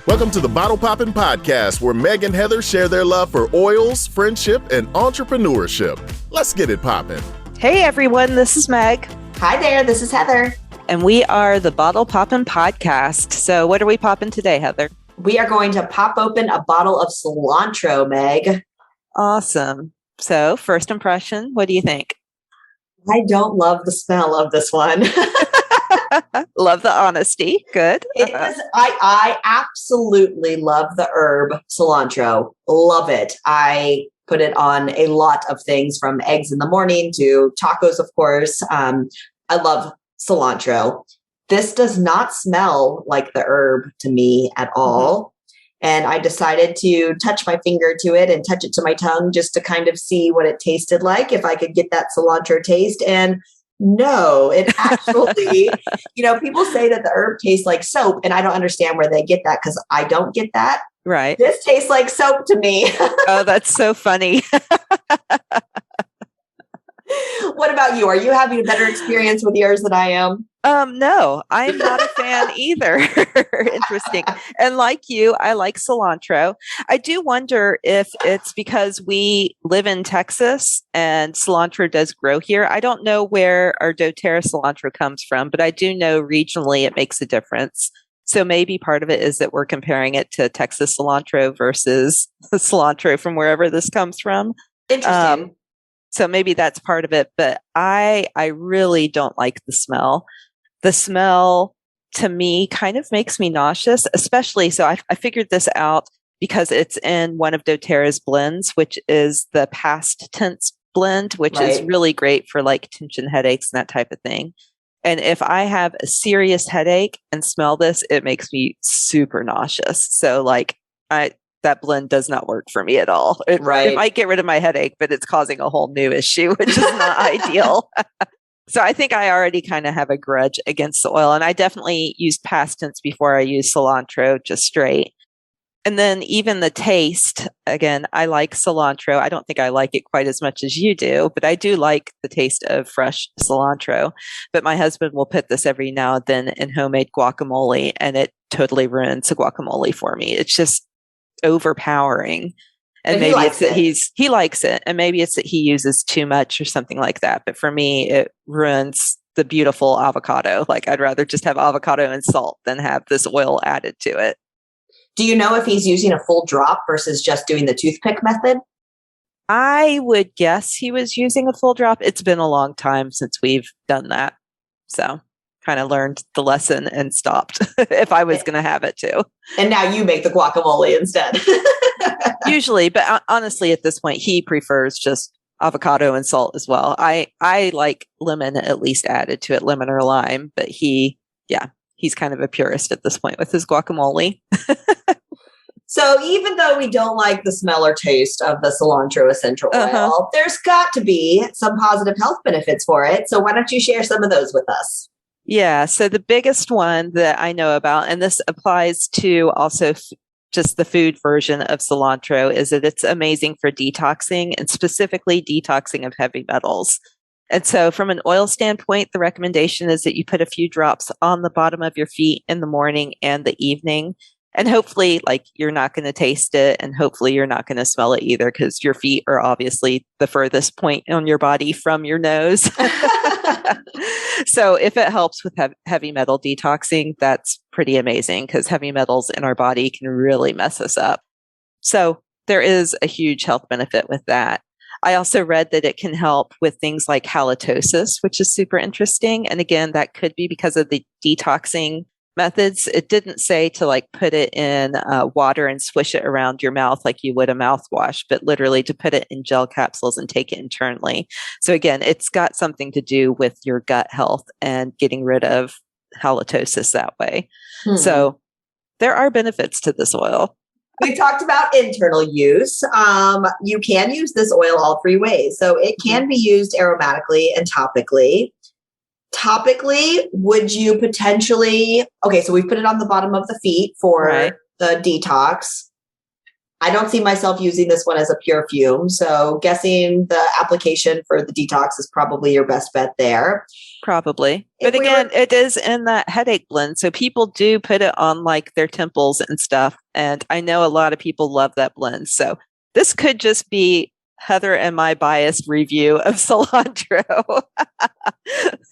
Welcome to the Bottle Poppin' Podcast, where Meg and Heather share their love for oils, friendship, and entrepreneurship. Let's get it poppin'. Hey everyone, this is Meg. Hi there, this is Heather. And we are the Bottle Poppin' Podcast. So what are we popping today, Heather? We are going to pop open a bottle of cilantro, Meg. Awesome. So first impression, what do you think? I don't love the smell of this one. Love the honesty. Good. I absolutely love the herb cilantro. Love it. I put it on a lot of things, from eggs in the morning to tacos, of course. I love cilantro. This does not smell like the herb to me at all. Mm-hmm. And I decided to touch my finger to it and touch it to my tongue just to kind of see what it tasted like, if I could get that cilantro taste. And no, it actually, people say that the herb tastes like soap, and I don't understand where they get that, because I don't get that. Right. This tastes like soap to me. Oh, that's so funny. What about you? Are you having a better experience with yours than I am? No, I'm not a fan either. Interesting. And like you, I like cilantro. I do wonder if it's because we live in Texas and cilantro does grow here. I don't know where our doTERRA cilantro comes from, but I do know regionally it makes a difference. So maybe part of it is that we're comparing it to Texas cilantro versus the cilantro from wherever this comes from. Interesting. So maybe that's part of it, but I really don't like the smell. The smell to me kind of makes me nauseous, especially. So I figured this out because it's in one of doTERRA's blends, which is the past tense blend, which is really great for like tension headaches and that type of thing. And if I have a serious headache and smell this, it makes me super nauseous. So like that blend does not work for me at all. It might get rid of my headache, but it's causing a whole new issue, which is not ideal. So I think I already kind of have a grudge against the oil. And I definitely used past tense before I used cilantro, just straight. And then even the taste, again, I like cilantro. I don't think I like it quite as much as you do, but I do like the taste of fresh cilantro. But my husband will put this every now and then in homemade guacamole, and it totally ruins the guacamole for me. It's just overpowering. And maybe it's that he likes it, and maybe it's that he uses too much or something like that. But for me, it ruins the beautiful avocado. Like, I'd rather just have avocado and salt than have this oil added to it. Do you know if he's using a full drop versus just doing the toothpick method? I would guess he was using a full drop. It's been a long time since we've done that. So kind of learned the lesson and stopped if I was going to have it too. And now you make the guacamole instead. Usually, but honestly, at this point, he prefers just avocado and salt as well. I like lemon at least added to it, lemon or lime, but he's kind of a purist at this point with his guacamole. So even though we don't like the smell or taste of the cilantro essential oil, there's got to be some positive health benefits for it. So why don't you share some of those with us? Yeah. So the biggest one that I know about, and this applies to also just the food version of cilantro, is that it's amazing for detoxing, and specifically detoxing of heavy metals. And so from an oil standpoint, the recommendation is that you put a few drops on the bottom of your feet in the morning and the evening. And hopefully, like, you're not going to taste it, and hopefully you're not going to smell it either, because your feet are obviously the furthest point on your body from your nose. So if it helps with heavy metal detoxing, that's pretty amazing, because heavy metals in our body can really mess us up. So there is a huge health benefit with that. I also read that it can help with things like halitosis, which is super interesting. And again, that could be because of the detoxing methods. It didn't say to like put it in water and swish it around your mouth like you would a mouthwash, but literally to put it in gel capsules and take it internally. So again, it's got something to do with your gut health and getting rid of halitosis that way. So there are benefits to this oil. We talked about internal use. You can use this oil all three ways. So it can be used aromatically and topically. Topically, would you potentially, so we've put it on the bottom of the feet for the detox. I don't see myself using this one as a pure fume. So guessing the application for the detox is probably your best bet there. Probably. But again, it is in that headache blend. So people do put it on like their temples and stuff. And I know a lot of people love that blend. So this could just be Heather and my biased review of cilantro.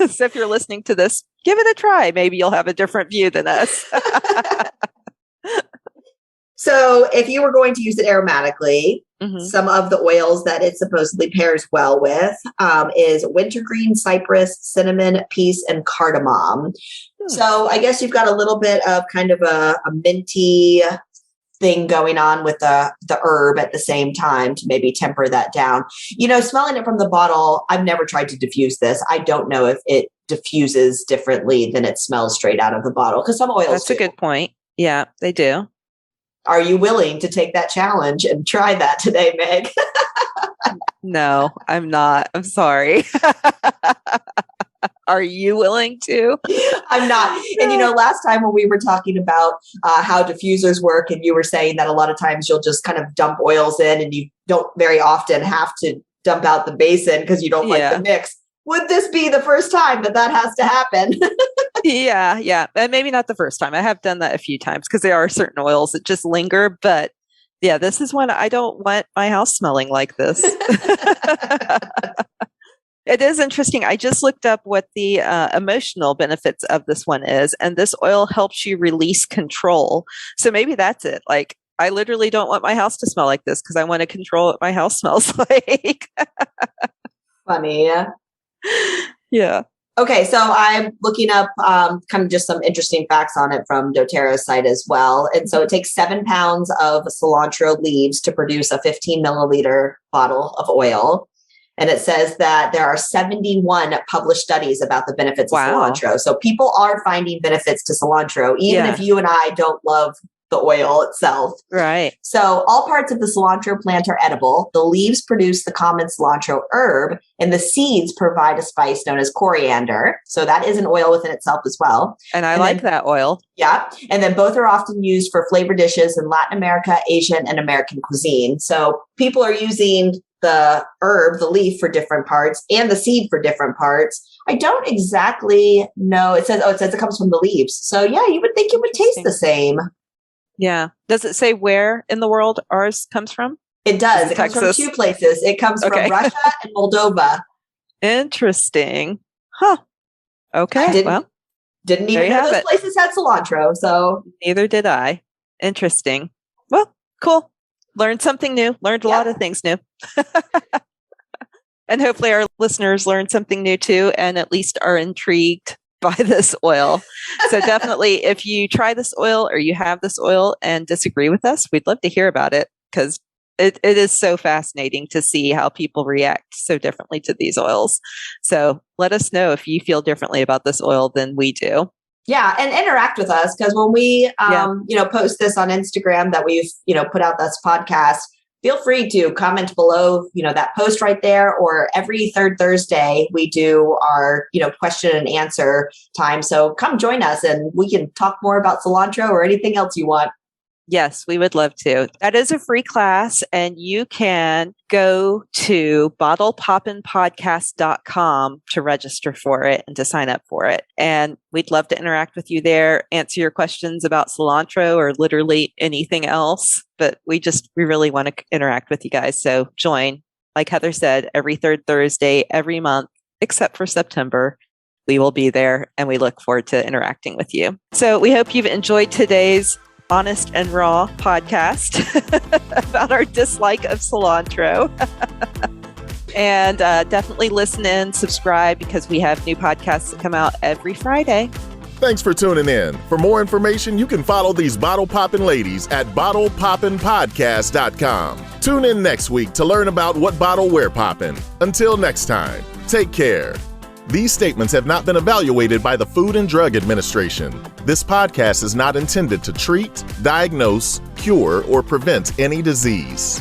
So if you're listening to this, give it a try. Maybe you'll have a different view than us. So if you were going to use it aromatically, some of the oils that it supposedly pairs well with is wintergreen, cypress, cinnamon, peace, and cardamom. So I guess you've got a little bit of kind of a minty thing going on with the herb at the same time to maybe temper that down. You know, smelling it from the bottle, I've never tried to diffuse this. I don't know if it diffuses differently than it smells straight out of the bottle, because some oils That's a good point. Yeah, they do. Are you willing to take that challenge and try that today, Meg? No, I'm not. I'm sorry. Are you willing to? I'm not. And, you know, last time when we were talking about how diffusers work, and you were saying that a lot of times you'll just kind of dump oils in and you don't very often have to dump out the basin because you don't like the mix. Would this be the first time that has to happen? Yeah. And maybe not the first time. I have done that a few times because there are certain oils that just linger. But yeah, this is one I don't want my house smelling like this. It is interesting. I just looked up what the emotional benefits of this one is, and this oil helps you release control. So maybe that's it. Like, I literally don't want my house to smell like this because I want to control what my house smells like. Funny, yeah. Yeah. Okay, so I'm looking up kind of just some interesting facts on it from doTERRA's site as well. And so it takes 7 pounds of cilantro leaves to produce a 15 milliliter bottle of oil. And it says that there are 71 published studies about the benefits of cilantro. So people are finding benefits to cilantro, even if you and I don't love the oil itself. Right. So all parts of the cilantro plant are edible. The leaves produce the common cilantro herb, and the seeds provide a spice known as coriander. So that is an oil within itself as well. And I like that oil. Yeah. And then both are often used for flavor dishes in Latin America, Asian, and American cuisine. So people are using the herb, the leaf, for different parts and the seed for different parts. I don't exactly know. It says it comes from the leaves. So yeah, you would think it would taste the same. Yeah. Does it say where in the world ours comes from? It does. It comes from 2 places. It comes from Russia and Moldova. Interesting. Huh. Okay. Didn't even know those places had cilantro. So neither did I. Interesting. Well, cool. Learned something new. Learned a lot of things new. And hopefully our listeners learned something new too, and at least are intrigued by this oil. So definitely, if you try this oil or you have this oil and disagree with us, we'd love to hear about it, because it is so fascinating to see how people react so differently to these oils. So let us know if you feel differently about this oil than we do. Yeah, and interact with us, because when we post this on Instagram that we've put out this podcast, feel free to comment below that post right there, or every third Thursday we do our question and answer time. So come join us and we can talk more about cilantro or anything else you want. Yes, we would love to. That is a free class, and you can go to bottlepoppinpodcast.com to register for it and to sign up for it. And we'd love to interact with you there, answer your questions about cilantro or literally anything else. But we really want to interact with you guys. So join, like Heather said, every third Thursday, every month, except for September. We will be there, and we look forward to interacting with you. So we hope you've enjoyed today's honest and raw podcast about our dislike of cilantro. And definitely listen in, subscribe, because we have new podcasts that come out every Friday. Thanks for tuning in. For more information, you can follow these bottle poppin' ladies at bottlepoppinpodcast.com. Tune in next week to learn about what bottle we're poppin'. Until next time, take care. These statements have not been evaluated by the Food and Drug Administration. This podcast is not intended to treat, diagnose, cure, or prevent any disease.